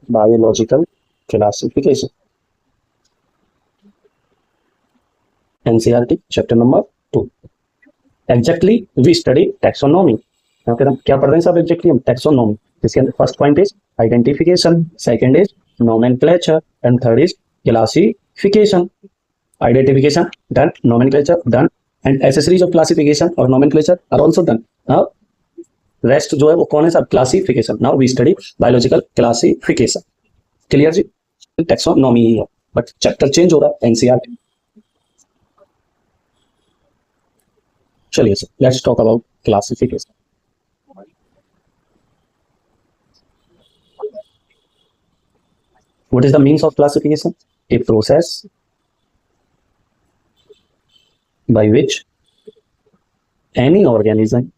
biological classification. NCERT chapter number 2. Exactly, we study taxonomy. यहाँ पे हम क्या पढ़ रहे हैं सब एग्जैक्टली हम taxonomy. जिसके अंदर first point is identification, second is nomenclature and third is classification. Identification done, nomenclature done, and accessories of classification or nomenclature are also done. Now rest जो है वो कौन है सब classification. Now we study biological classification. Clear जी. Taxonomy ही है but chapter change हो रहा है एनसीईआरटी. चलिए sir let's talk about classification. What is the means of classification? A process by which any organism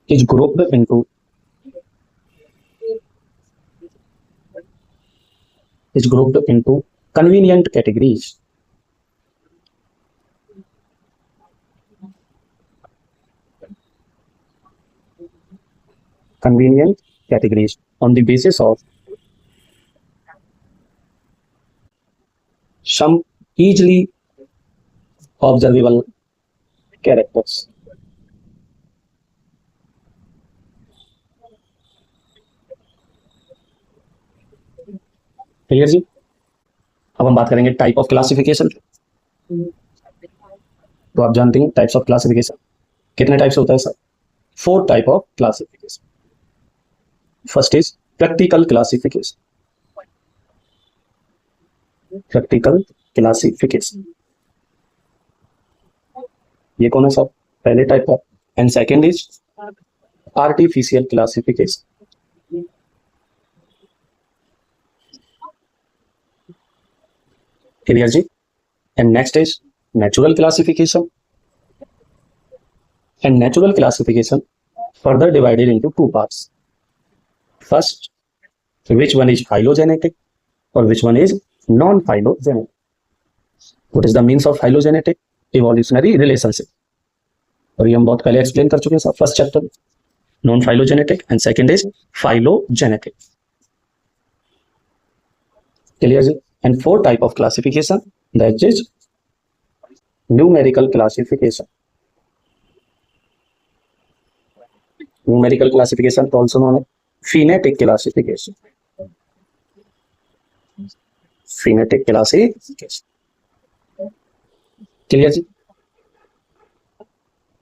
is grouped into convenient categories. Convenient categories on the basis of some easily observable characters. Clear जी. अब हम बात करेंगे type of classification. तो आप जानते हैं types of classification कितने टाइप से होता है sir? 4 type of classification. First is practical classification. Practical classification ये कौन है सर? पहले type of. And second is artificial classification. Clear जी. And next is natural classification. And natural classification further divided into 2 parts. First, which one is phylogenetic or which one is non-phylogenetic. What is the means of phylogenetic? Evolutionary relationship. और ये हम बहुत पहले explain कर चुके हैं sir first chapter. Non phylogenetic and second is phylogenetic. Clear जी. And 4 type of classification that is numerical classification. Numerical classification also known as phonetic classification. Phonetic classification. Clear जी.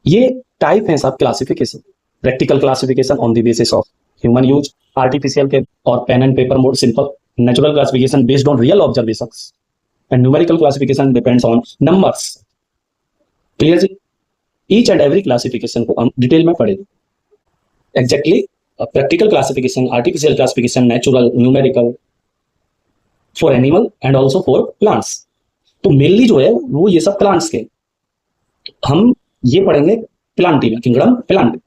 ये टाइप है सब classification. Practical classification on the basis of human use, artificial के और pen and paper mode simple. Natural classification based on real observations and numerical classification depends on numbers. Clear ji. Each and every classification को हम detail में पढ़ेंगे. Exactly, practical classification, artificial classification, natural, numerical for animal and also for plants. तो mainly जो है वो ये सब प्लांट्स के. हम ये पढ़ेंगे प्लांटी में, किंगडम प्लांट.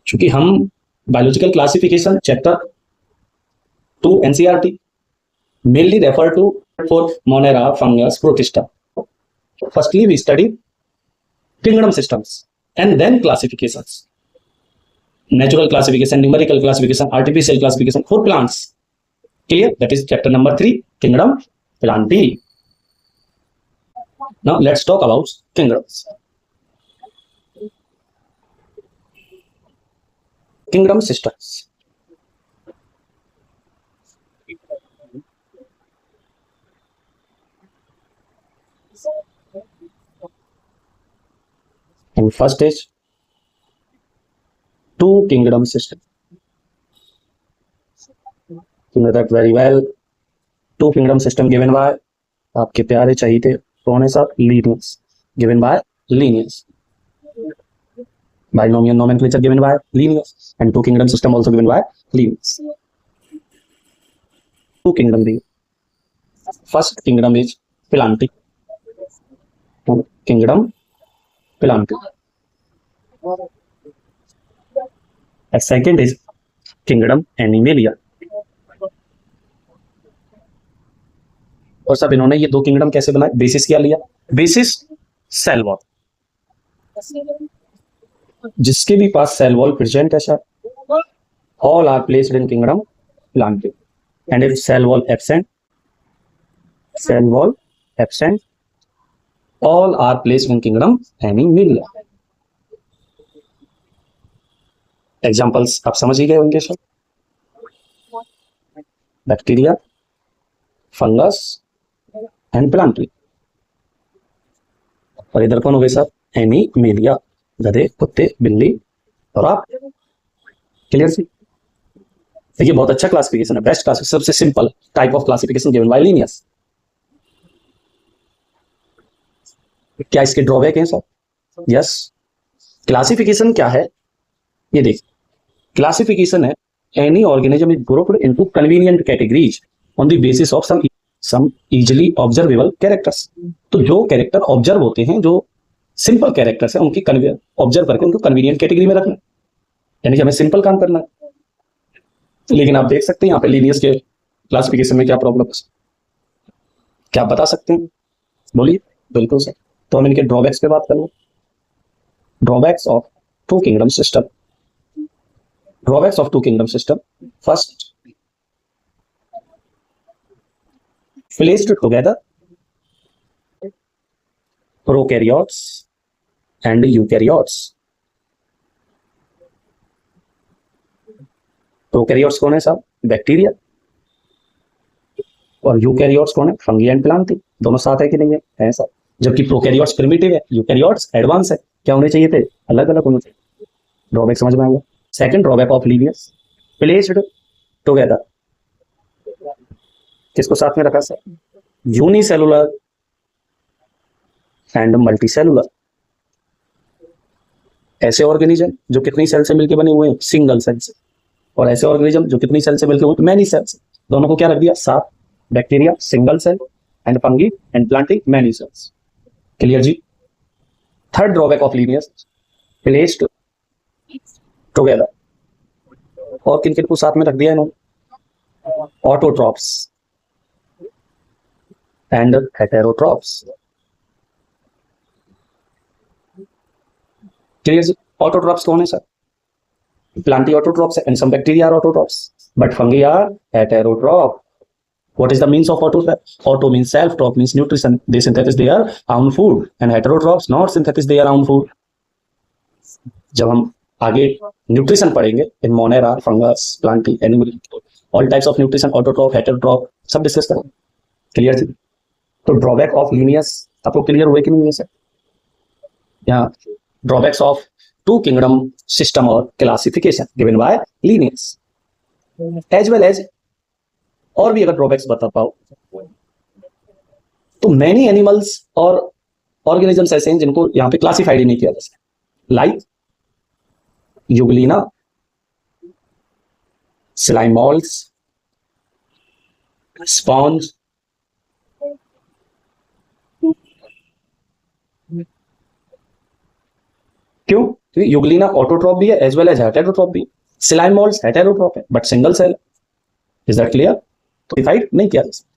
क्योंकि हम biological classification chapter 2 NCERT mainly refer to for Monera, fungus, Protista. Firstly we study kingdom systems and then classifications. Natural classification, numerical classification, artificial classification for plants. Clear? That is chapter number 3, Kingdom Plantae. Now let's talk about kingdoms. Kingdom systems. And first is 2 kingdom system. You know that very well. 2 kingdom system given by आपके प्यारे चाहिए थे कौन है साहब? Linnaeus. Given by Linnaeus. Binomial nomenclature given by Linnaeus. And 2 kingdom system also given by Linnaeus. 2 kingdom the. First kingdom is Plantae. Kingdom Plantae. And second is Kingdom Animalia. और सब इन्होंने ये 2 किंगडम कैसे बनाए? बेसिस क्या लिया? Basis cell wall. जिसके भी पास सेल वॉल प्रेजेंट है sir, all are placed in kingdom plantae. And if cell wall absent, all are placed in kingdom animalia. Examples आप समझ ही गए होंगे sir, bacteria, fungus and Plantae. और इधर कौन हो गए सर, एनिमेलिया, गधे, कुत्ते, बिल्ली और आप। क्लियर सी? देखिए बहुत अच्छा क्लासिफिकेशन है, बेस्ट क्लासिफिकेशन, सबसे simple type of classification given bye Linnaeus. क्या इसके ड्रॉबैक हैं सर? यस। क्लासिफिकेशन क्या है ये देखिए, क्लासिफिकेशन है any organism is grouped into convenient categories on the basis of some easily observable characters. तो जो कैरेक्टर ऑब्जर्व होते हैं, जो सिंपल कैरेक्टर्स हैं, उनकी ऑब्जर्व करके उनको कन्वीनिएंट कैटेगरी में रखना, यानी कि हमें सिंपल काम करना है। लेकिन आप देख सकते हैं यहाँ पे लीनियस के क्लासिफिकेशन में क्या प्रॉब्लम है, क्या आप बता सकते हैं? बोलिए। बिल्कुल सर। तो हम इनके ड्रॉबैक्स पे बात करें। Drawbacks of two kingdom system. Drawbacks of two kingdom system. First, placed together prokaryotes and eukaryotes. Prokaryotes कौन है साहब? बैक्टीरिया। और यूकैरियोट्स कौन है? Fungi and plantae. दोनों साथ है कि नहीं है? है सर। जबकि प्रोकैरियोट्स प्रिमिटिव है, यूकैरियोट्स एडवांस है। क्या होने चाहिए थे? अलग अलग होने चाहिए। ड्रॉबैक समझ में आएगा। Second drawback of Linnaeus, placed together. किसको साथ में रखा सर? Unicellular and multicellular. ऐसे ऑर्गेनिज्म जो कितनी सेल से मिलकर बने हुए हैं? सिंगल सेल से। और ऐसे ऑर्गेनिज्म जो कितनी सेल से मिलकर हुए? Many cells. दोनों को क्या रख दिया? साथ। Bacteria single cell and fungi and plantae many cells. Clear जी? Third drawback of Linnaeus, placed together. और किन किन को साथ में रख दिया इन्होंने? Autotrophs and heterotrophs. क्लियर जी? ऑटोट्रॉप्स कौन है सर? प्लांटी ऑटोट्रॉप्स है, and some bacteria are autotrophs, but fungi are heterotroph. What is the means of autotroph? Auto means self, trop means nutrition. They synthesize their own food, and heterotrophs not synthesize their own food. जब हम आगे nutrition पढ़ेंगे, in Monera, fungus, Plantae, animal, all types of nutrition, autotroph, heterotroph, सब discuss करेंगे। Clear जी? तो drawback of Linnaeus आपको क्लियर हुए कि नहीं है सर? यहाँ drawbacks of two kingdom system और classification given by Linnaeus, as well as और भी अगर ड्रॉबैक्स बता पाओ तो मैनी एनिमल्स और ऑर्गेनिजम्स ऐसे हैं जिनको यहाँ पे क्लासिफाइड ही नहीं किया जा सकता, like Euglena, slime moulds, sponge, क्यों? क्योंकि यूग्लिना ऑटोट्रॉप भी है एज वेल एज हेटेरोट्रॉप भी। स्लाइम मोल्ड्स हेटेरोट्रॉप है but single cell. Is that clear? तो डिफाइड नहीं किया जा सकता।